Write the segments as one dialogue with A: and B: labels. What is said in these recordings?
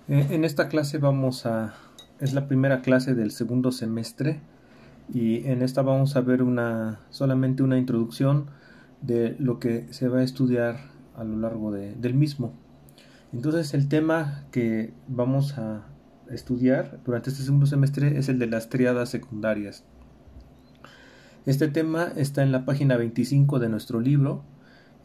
A: En esta clase es la primera clase del segundo semestre y en esta vamos a ver solamente una introducción de lo que se va a estudiar a lo largo del mismo. Entonces el tema que vamos a estudiar durante este segundo semestre es el de las tríadas secundarias. Este tema está en la página 25 de nuestro libro.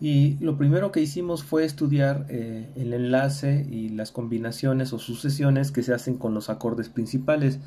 A: Y lo primero que hicimos fue estudiar el enlace y las combinaciones o sucesiones que se hacen con los acordes principales.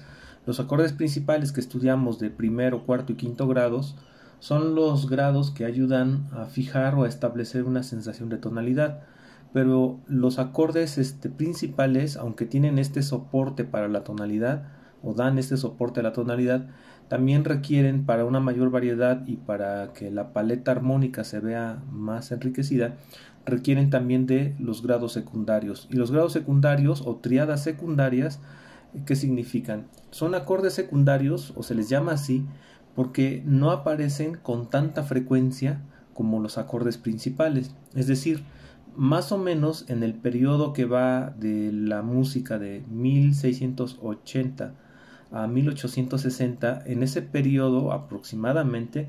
A: Los acordes principales que estudiamos de primero, cuarto y quinto grados son los grados que ayudan a fijar o a establecer una sensación de tonalidad. Pero los acordes principales, aunque tienen este soporte para la tonalidad o dan este soporte a la tonalidad, también requieren, para una mayor variedad y para que la paleta armónica se vea más enriquecida, requieren también de los grados secundarios. Y los grados secundarios o tríadas secundarias, ¿qué significan? Son acordes secundarios, o se les llama así, porque no aparecen con tanta frecuencia como los acordes principales. Es decir, más o menos en el periodo que va de la música de 1680 a 1860, en ese periodo aproximadamente,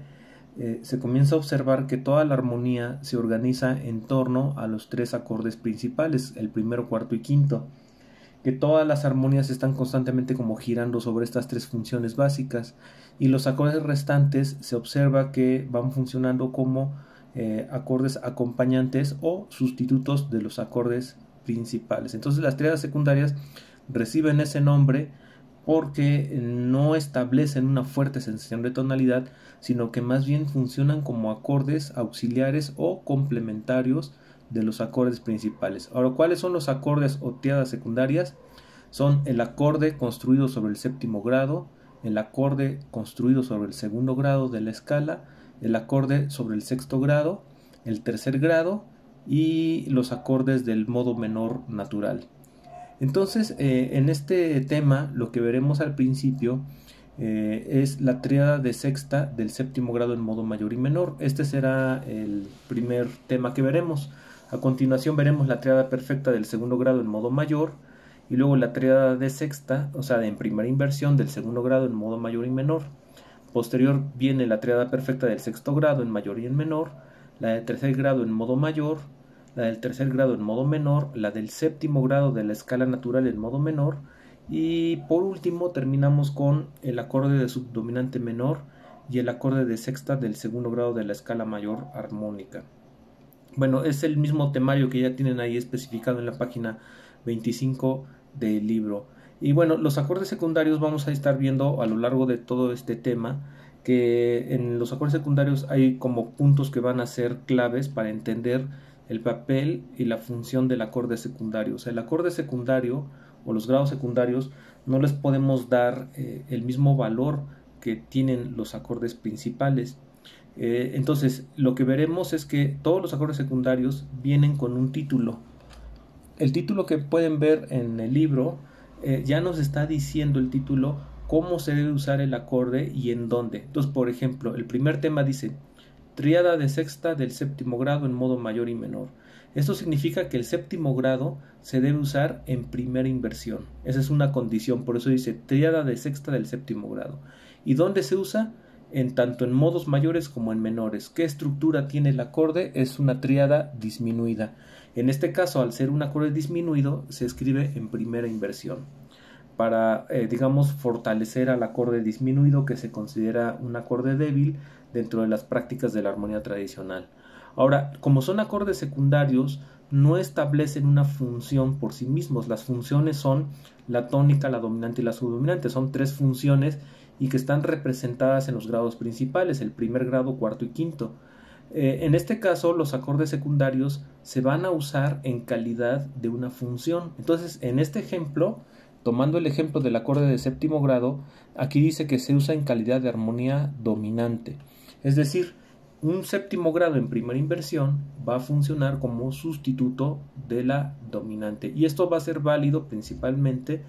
A: se comienza a observar que toda la armonía se organiza en torno a los tres acordes principales, el primero, cuarto y quinto, que todas las armonías están constantemente como girando sobre estas tres funciones básicas, y los acordes restantes se observa que van funcionando como acordes acompañantes o sustitutos de los acordes principales. Entonces las tríadas secundarias reciben ese nombre porque no establecen una fuerte sensación de tonalidad, sino que más bien funcionan como acordes auxiliares o complementarios de los acordes principales. Ahora, ¿cuáles son los acordes o tríadas secundarias? Son el acorde construido sobre el séptimo grado, el acorde construido sobre el segundo grado de la escala, el acorde sobre el sexto grado, el tercer grado y los acordes del modo menor natural. Entonces, en este tema lo que veremos al principio es la tríada de sexta del séptimo grado en modo mayor y menor. Este será el primer tema que veremos. A continuación veremos la tríada perfecta del segundo grado en modo mayor y luego la tríada de sexta, o sea, en primera inversión del segundo grado en modo mayor y menor. Posterior viene la tríada perfecta del sexto grado en mayor y en menor, la de tercer grado en modo mayor, la del tercer grado en modo menor, la del séptimo grado de la escala natural en modo menor y por último terminamos con el acorde de subdominante menor y el acorde de sexta del segundo grado de la escala mayor armónica. Bueno, es el mismo temario que ya tienen ahí especificado en la página 25 del libro. Y bueno, los acordes secundarios vamos a estar viendo a lo largo de todo este tema que en los acordes secundarios hay como puntos que van a ser claves para entender el papel y la función del acorde secundario. O sea, el acorde secundario o los grados secundarios no les podemos dar el mismo valor que tienen los acordes principales. Entonces, lo que veremos es que todos los acordes secundarios vienen con un título. El título que pueden ver en el libro ya nos está diciendo el título cómo se debe usar el acorde y en dónde. Entonces, por ejemplo, el primer tema dice tríada de sexta del séptimo grado en modo mayor y menor. Esto significa que el séptimo grado se debe usar en primera inversión. Esa es una condición, por eso dice tríada de sexta del séptimo grado. ¿Y dónde se usa? Tanto en modos mayores como en menores. ¿Qué estructura tiene el acorde? Es una tríada disminuida. En este caso, al ser un acorde disminuido, se escribe en primera inversión para, digamos, fortalecer al acorde disminuido, que se considera un acorde débil dentro de las prácticas de la armonía tradicional. Ahora, como son acordes secundarios, no establecen una función por sí mismos. Las funciones son la tónica, la dominante y la subdominante. Son tres funciones y que están representadas en los grados principales, el primer grado, cuarto y quinto. En este caso, los acordes secundarios se van a usar en calidad de una función. Entonces, en este ejemplo, tomando el ejemplo del acorde de séptimo grado, aquí dice que se usa en calidad de armonía dominante. Es decir, un séptimo grado en primera inversión va a funcionar como sustituto de la dominante. Y esto va a ser válido principalmente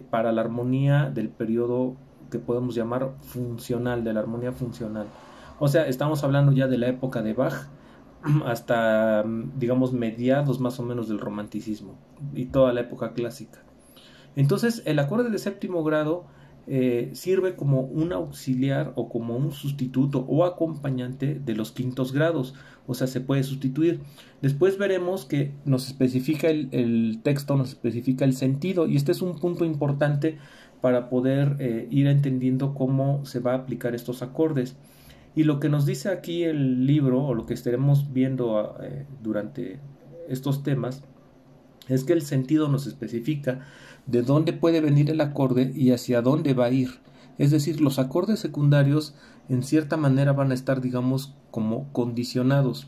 A: para la armonía del periodo que podemos llamar funcional, de la armonía funcional. O sea, estamos hablando ya de la época de Bach, hasta, digamos, mediados más o menos del romanticismo y toda la época clásica. Entonces, el acorde de séptimo grado sirve como un auxiliar o como un sustituto o acompañante de los quintos grados, o sea, se puede sustituir. Después veremos que nos especifica el texto, nos especifica el sentido, y este es un punto importante para poder ir entendiendo cómo se va a aplicar estos acordes. Y lo que nos dice aquí el libro, o lo que estaremos viendo durante estos temas, es que el sentido nos especifica de dónde puede venir el acorde y hacia dónde va a ir. Es decir, los acordes secundarios en cierta manera van a estar, digamos, como condicionados,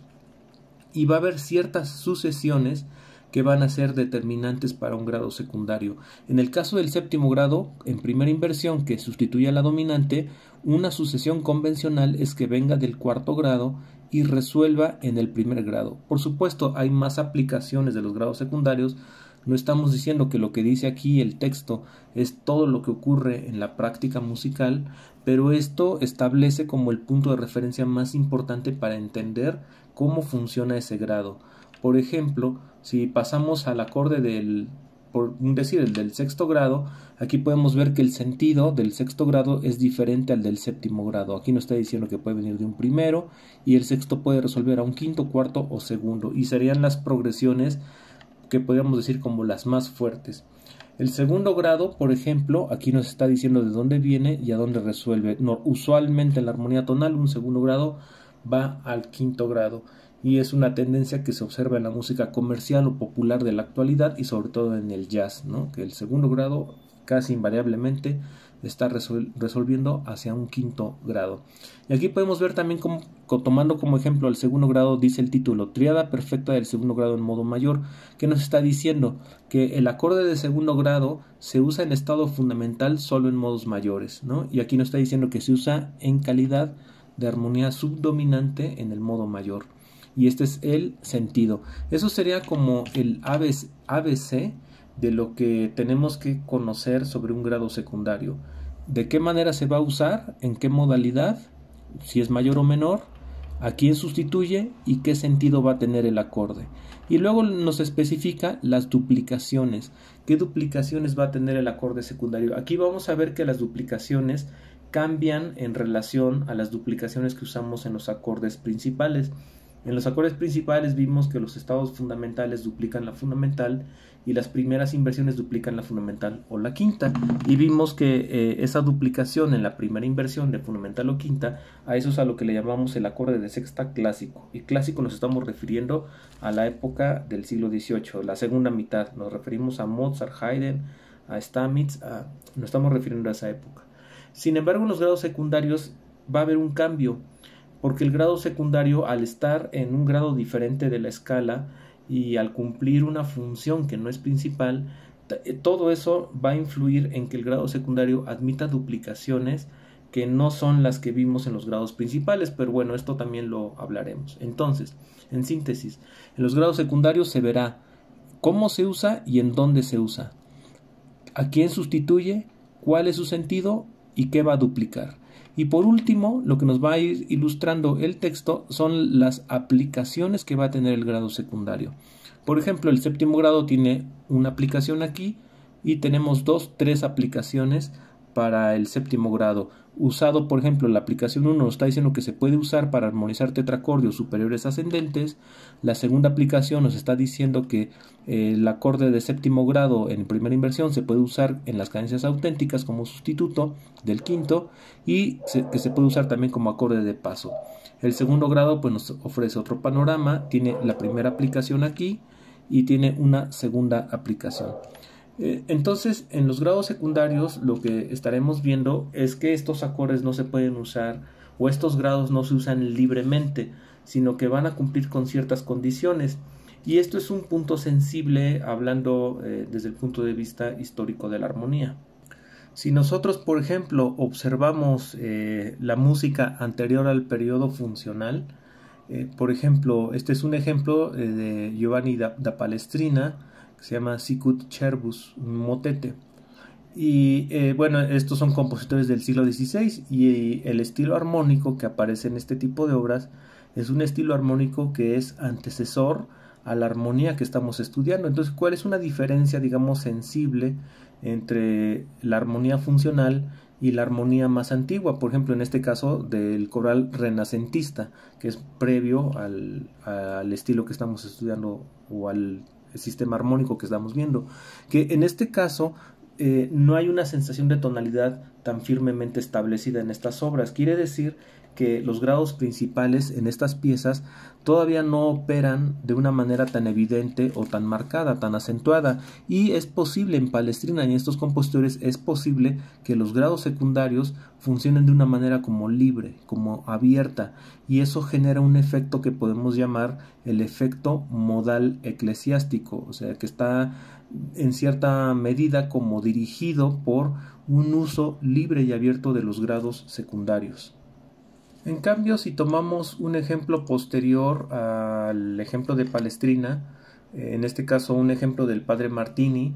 A: y va a haber ciertas sucesiones que van a ser determinantes para un grado secundario. En el caso del séptimo grado, en primera inversión que sustituye a la dominante, una sucesión convencional es que venga del cuarto grado y resuelva en el primer grado. Por supuesto, hay más aplicaciones de los grados secundarios. No estamos diciendo que lo que dice aquí el texto es todo lo que ocurre en la práctica musical, pero esto establece como el punto de referencia más importante para entender cómo funciona ese grado. Por ejemplo, si pasamos al acorde por decir, el del sexto grado, aquí podemos ver que el sentido del sexto grado es diferente al del séptimo grado. Aquí nos está diciendo que puede venir de un primero y el sexto puede resolver a un quinto, cuarto o segundo, y serían las progresiones que podríamos decir como las más fuertes. El segundo grado, por ejemplo, aquí nos está diciendo de dónde viene y a dónde resuelve. Usualmente en la armonía tonal un segundo grado va al quinto grado, y es una tendencia que se observa en la música comercial o popular de la actualidad, y sobre todo en el jazz, ¿no? Que el segundo grado casi invariablemente está resolviendo hacia un quinto grado. Y aquí podemos ver también como, tomando como ejemplo el segundo grado, dice el título, tríada perfecta del segundo grado en modo mayor, que nos está diciendo que el acorde de segundo grado se usa en estado fundamental solo en modos mayores, ¿no? Y aquí nos está diciendo que se usa en calidad de armonía subdominante en el modo mayor. Y este es el sentido. Eso sería como el ABC de lo que tenemos que conocer sobre un grado secundario. De qué manera se va a usar, en qué modalidad, si es mayor o menor, a quién sustituye y qué sentido va a tener el acorde. Y luego nos especifica las duplicaciones. ¿Qué duplicaciones va a tener el acorde secundario? Aquí vamos a ver que las duplicaciones cambian en relación a las duplicaciones que usamos en los acordes principales. En los acordes principales vimos que los estados fundamentales duplican la fundamental y las primeras inversiones duplican la fundamental o la quinta, y vimos que esa duplicación en la primera inversión de fundamental o quinta, a eso es a lo que le llamamos el acorde de sexta clásico, y clásico nos estamos refiriendo a la época del siglo XVIII, la segunda mitad, nos referimos a Mozart, Haydn, a Stamitz, nos estamos refiriendo a esa época. Sin embargo, en los grados secundarios va a haber un cambio, porque el grado secundario, al estar en un grado diferente de la escala y al cumplir una función que no es principal, todo eso va a influir en que el grado secundario admita duplicaciones que no son las que vimos en los grados principales, pero bueno, esto también lo hablaremos. Entonces, en síntesis, en los grados secundarios se verá cómo se usa y en dónde se usa, a quién sustituye, cuál es su sentido y qué va a duplicar. Y por último, lo que nos va a ir ilustrando el texto son las aplicaciones que va a tener el grado secundario. Por ejemplo, el séptimo grado tiene una aplicación aquí y tenemos 3 aplicaciones para el séptimo grado. Usado, por ejemplo, la aplicación 1 nos está diciendo que se puede usar para armonizar tetracordios superiores ascendentes. La segunda aplicación nos está diciendo que el acorde de séptimo grado en primera inversión se puede usar en las cadencias auténticas como sustituto del quinto, y que se puede usar también como acorde de paso. El segundo grado pues nos ofrece otro panorama, tiene la primera aplicación aquí y tiene una segunda aplicación. Entonces, en los grados secundarios lo que estaremos viendo es que estos acordes no se pueden usar, o estos grados no se usan libremente, sino que van a cumplir con ciertas condiciones. Y esto es un punto sensible hablando desde el punto de vista histórico de la armonía. Si nosotros, por ejemplo, observamos la música anterior al periodo funcional, por ejemplo, este es un ejemplo de Giovanni da Palestrina, que se llama Sicut Cervus, un motete. Y bueno, estos son compositores del siglo XVI, y el estilo armónico que aparece en este tipo de obras Es un estilo armónico que es antecesor a la armonía que estamos estudiando. Entonces, ¿cuál es una diferencia, digamos, sensible entre la armonía funcional y la armonía más antigua? Por ejemplo, en este caso del coral renacentista, que es previo al estilo que estamos estudiando o al sistema armónico que estamos viendo, que en este caso no hay una sensación de tonalidad tan firmemente establecida en estas obras. Quiere decir que los grados principales en estas piezas todavía no operan de una manera tan evidente o tan marcada, tan acentuada, y es posible en Palestrina y en estos compositores es posible que los grados secundarios funcionen de una manera como libre, como abierta, y eso genera un efecto que podemos llamar el efecto modal eclesiástico, o sea que está en cierta medida como dirigido por un uso libre y abierto de los grados secundarios. En cambio, si tomamos un ejemplo posterior al ejemplo de Palestrina, en este caso un ejemplo del padre Martini,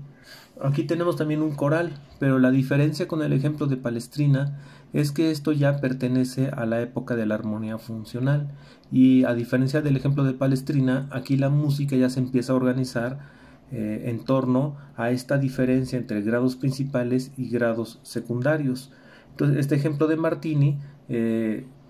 A: aquí tenemos también un coral, pero la diferencia con el ejemplo de Palestrina es que esto ya pertenece a la época de la armonía funcional, y a diferencia del ejemplo de Palestrina, aquí la música ya se empieza a organizar en torno a esta diferencia entre grados principales y grados secundarios. Entonces, este ejemplo de Martini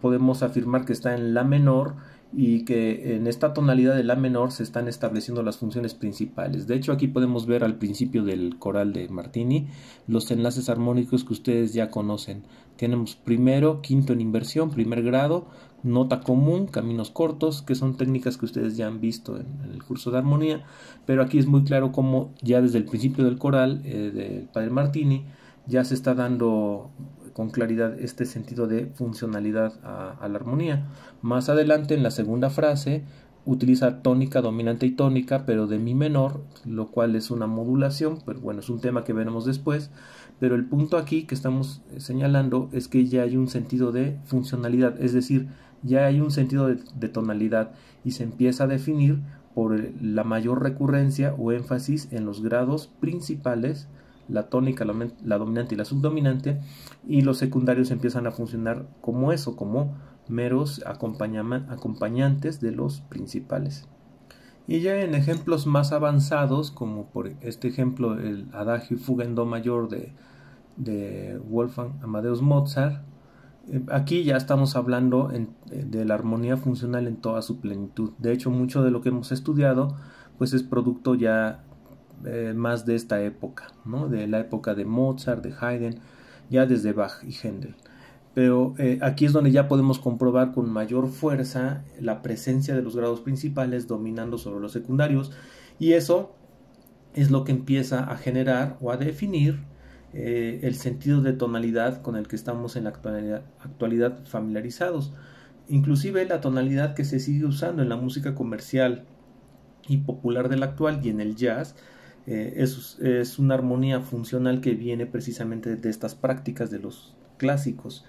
A: podemos afirmar que está en la menor y que en esta tonalidad de la menor se están estableciendo las funciones principales. De hecho, aquí podemos ver al principio del coral de Martini los enlaces armónicos que ustedes ya conocen. Tenemos primero, quinto en inversión, primer grado, nota común, caminos cortos, que son técnicas que ustedes ya han visto en el curso de armonía, pero aquí es muy claro cómo ya desde el principio del coral del padre Martini ya se está dando con claridad este sentido de funcionalidad a la armonía. Más adelante, en la segunda frase, utiliza tónica, dominante y tónica, pero de mi menor, lo cual es una modulación, pero bueno, es un tema que veremos después. Pero el punto aquí que estamos señalando es que ya hay un sentido de funcionalidad, es decir, ya hay un sentido de tonalidad y se empieza a definir por la mayor recurrencia o énfasis en los grados principales, la tónica, la dominante y la subdominante, y los secundarios empiezan a funcionar como eso, como meros acompañantes de los principales. Y ya en ejemplos más avanzados, como por este ejemplo el Adagio y Fuga en Do mayor de Wolfgang Amadeus Mozart, aquí ya estamos hablando de la armonía funcional en toda su plenitud. De hecho, mucho de lo que hemos estudiado pues es producto ya más de esta época, ¿no? De la época de Mozart, de Haydn, ya desde Bach y Händel. Pero aquí es donde ya podemos comprobar con mayor fuerza la presencia de los grados principales dominando sobre los secundarios, y eso es lo que empieza a generar o a definir el sentido de tonalidad con el que estamos en la actualidad familiarizados. Inclusive la tonalidad que se sigue usando en la música comercial y popular del actual y en el jazz es una armonía funcional que viene precisamente de estas prácticas de los clásicos.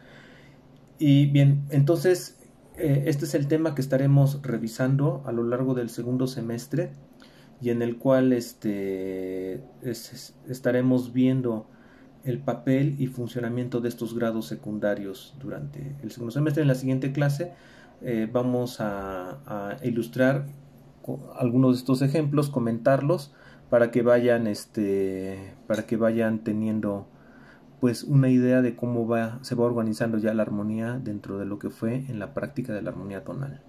A: Y bien, entonces este es el tema que estaremos revisando a lo largo del segundo semestre, y en el cual estaremos viendo el papel y funcionamiento de estos grados secundarios durante el segundo semestre. En la siguiente clase vamos a ilustrar algunos de estos ejemplos, comentarlos para que vayan teniendo pues una idea de cómo se va organizando ya la armonía dentro de lo que fue en la práctica de la armonía tonal.